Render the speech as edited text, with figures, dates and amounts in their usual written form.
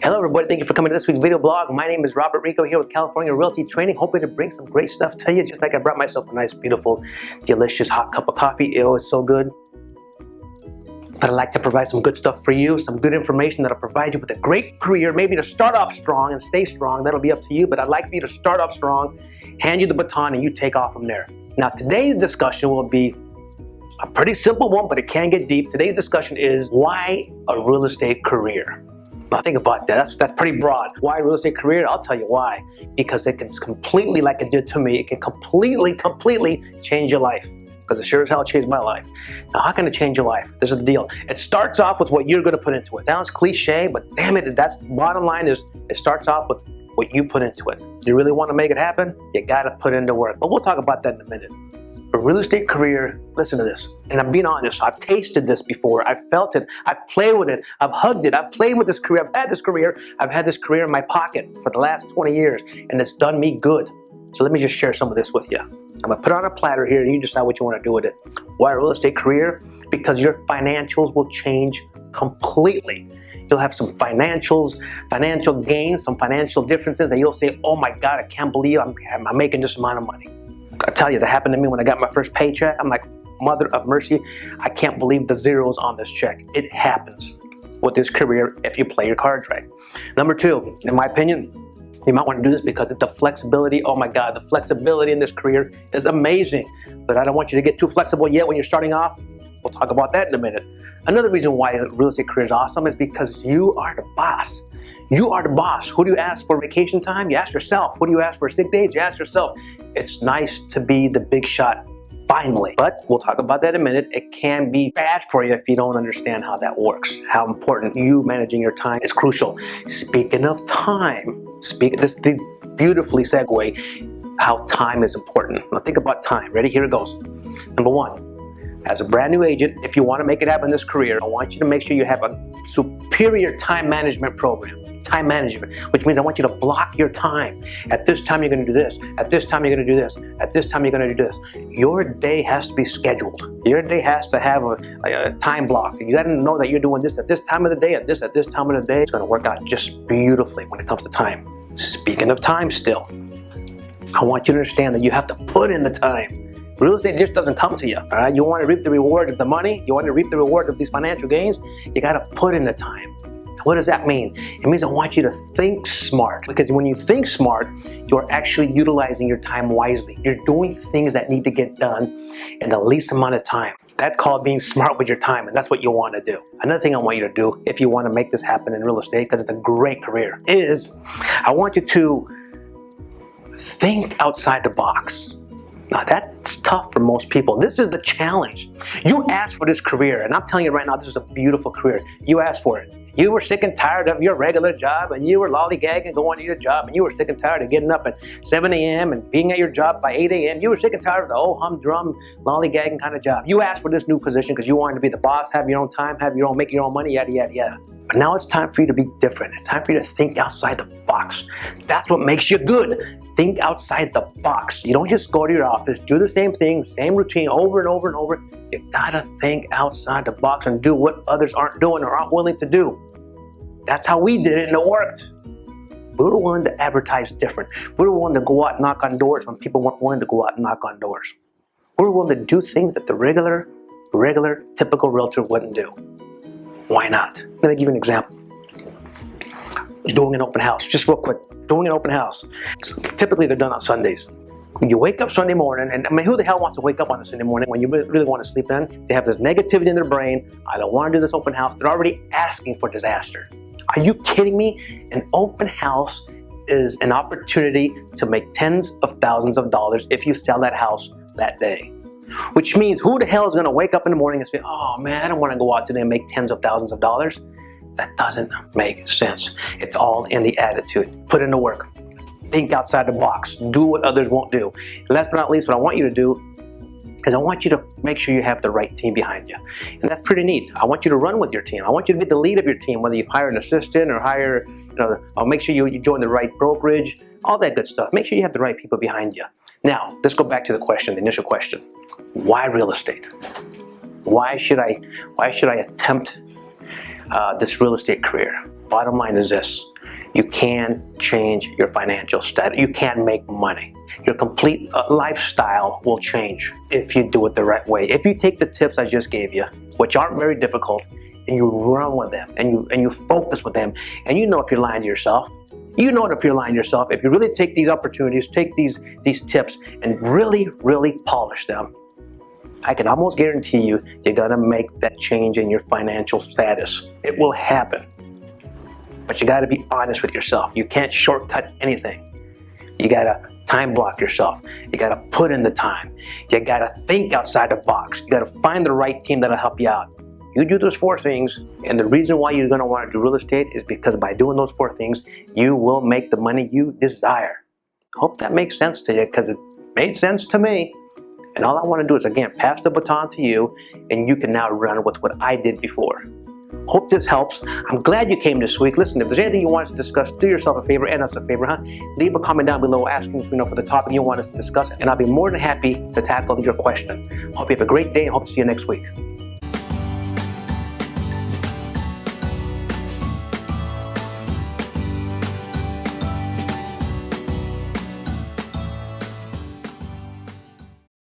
Hello everybody, thank you for coming to this week's video blog. My name is Robert Rico here with California Realty Training, hoping to bring some great stuff to you, just like I brought myself a nice, beautiful, delicious hot cup of coffee. Ew, it's so good. But I'd like to provide some good stuff for you, some good information that'll provide you with a great career, maybe to start off strong and stay strong. That'll be up to you, but I'd like for you to start off strong, hand you the baton, and you take off from there. Now, today's discussion will be a pretty simple one, but it can get deep. Today's discussion is why a real estate career? Now think about that. That's pretty broad. Why a real estate career? I'll tell you why. Because it can completely, like it did to me, it can completely change your life. Because it sure as hell changed my life. Now, how can it change your life? This is the deal. It starts off with what you're going to put into it. It sounds cliche, but damn it, that's the bottom line is it starts off with what you put into it. You really want to make it happen? You got to put into work. But we'll talk about that in a minute. A real estate career, listen to this, and I'm being honest, I've tasted this before, I've felt it, I've played with it, I've hugged it, I've played with this career, I've had this career in my pocket for the last 20 years, and it's done me good. So let me just share some of this with you. I'm gonna put it on a platter here, and you decide what you want to do with it. Why a real estate career? Because your financials will change completely. You'll have some financial gains, some financial differences that you'll say, oh my God, I can't believe I'm making this amount of money. I tell you, that happened to me when I got my first paycheck. I'm like, mother of mercy, I can't believe the zeros on this check. It happens with this career if you play your cards right. Number two, in my opinion, you might want to do this because the flexibility, oh my God, the flexibility in this career is amazing. But I don't want you to get too flexible yet when you're starting off. We'll talk about that in a minute. Another reason why a real estate career is awesome is because you are the boss. You are the boss. Who do you ask for vacation time? You ask yourself. Who do you ask for sick days? You ask yourself. It's nice to be the big shot finally. But we'll talk about that in a minute. It can be bad for you if you don't understand how that works. How important you managing your time is crucial. Speaking of time, this beautifully segue how time is important. Now think about time. Ready? Here it goes. Number one. As a brand new agent, if you want to make it happen in this career, I want you to make sure you have a superior time management program. Time management, which means I want you to block your time. At this time, you're going to do this. At this time, you're going to do this. At this time, you're going to do this. Your day has to be scheduled. Your day has to have a time block. You got to know that you're doing this at this time of the day, at this time of the day. It's going to work out just beautifully when it comes to time. Speaking of time still, I want you to understand that you have to put in the time. Real estate just doesn't come to you, all right? You want to reap the reward of the money, you want to reap the reward of these financial gains, you got to put in the time. What does that mean? It means I want you to think smart, because when you think smart, you're actually utilizing your time wisely. You're doing things that need to get done in the least amount of time. That's called being smart with your time, and that's what you want to do. Another thing I want you to do, if you want to make this happen in real estate, because it's a great career, is I want you to think outside the box. Now that's tough for most people. This is the challenge. You asked for this career, and I'm telling you right now, this is a beautiful career. You asked for it. You were sick and tired of your regular job, and you were lollygagging going to your job, and you were sick and tired of getting up at 7 a.m. and being at your job by 8 a.m. You were sick and tired of the old humdrum lollygagging kind of job. You asked for this new position because you wanted to be the boss, have your own time, make your own money, yada, yada, yada. But now it's time for you to be different. It's time for you to think outside the box. That's what makes you good. Think outside the box. You don't just go to your office, do the same thing, same routine over and over and over. You gotta think outside the box and do what others aren't doing or aren't willing to do. That's how we did it, and it worked. We were willing to advertise different. We were willing to go out and knock on doors when people weren't willing to go out and knock on doors. We were willing to do things that the regular, typical realtor wouldn't do. Why not? I'm gonna give you an example. Doing an open house, just real quick. Doing an open house. Typically, they're done on Sundays. You wake up Sunday morning, and I mean, who the hell wants to wake up on a Sunday morning when you really want to sleep in? They have this negativity in their brain. I don't want to do this open house. They're already asking for disaster. Are you kidding me? An open house is an opportunity to make tens of thousands of dollars if you sell that house that day. Which means who the hell is going to wake up in the morning and say, oh man, I don't want to go out today and make tens of thousands of dollars? That doesn't make sense. It's all in the attitude. Put in the work. Think outside the box. Do what others won't do. And last but not least, what I want you to do is I want you to make sure you have the right team behind you. And that's pretty neat. I want you to run with your team. I want you to be the lead of your team, whether you hire an assistant or hire, I'll make sure you join the right brokerage, all that good stuff. Make sure you have the right people behind you. Now, let's go back to the question, the initial question. Why real estate? Why should I attempt this real estate career? Bottom line is this. You can change your financial status. You can make money. Your complete lifestyle will change if you do it the right way. If you take the tips I just gave you, which aren't very difficult, and you run with them, and you focus with them, and you know if you're lying to yourself. You know if you're lying to yourself. If you really take these opportunities, take these tips, and really, really polish them, I can almost guarantee you, you're gonna make that change in your financial status. It will happen. But you gotta be honest with yourself. You can't shortcut anything. You gotta time block yourself. You gotta put in the time. You gotta think outside the box. You gotta find the right team that'll help you out. You do those 4 things, and the reason why you're gonna wanna do real estate is because by doing those 4 things, you will make the money you desire. Hope that makes sense to you, because it made sense to me. And all I wanna do is, again, pass the baton to you, and you can now run with what I did before. Hope this helps. I'm glad you came this week. Listen, if there's anything you want us to discuss, do yourself a favor and us a favor, Leave a comment down below asking for the topic you want us to discuss, and I'll be more than happy to tackle your question. Hope you have a great day, and hope to see you next week.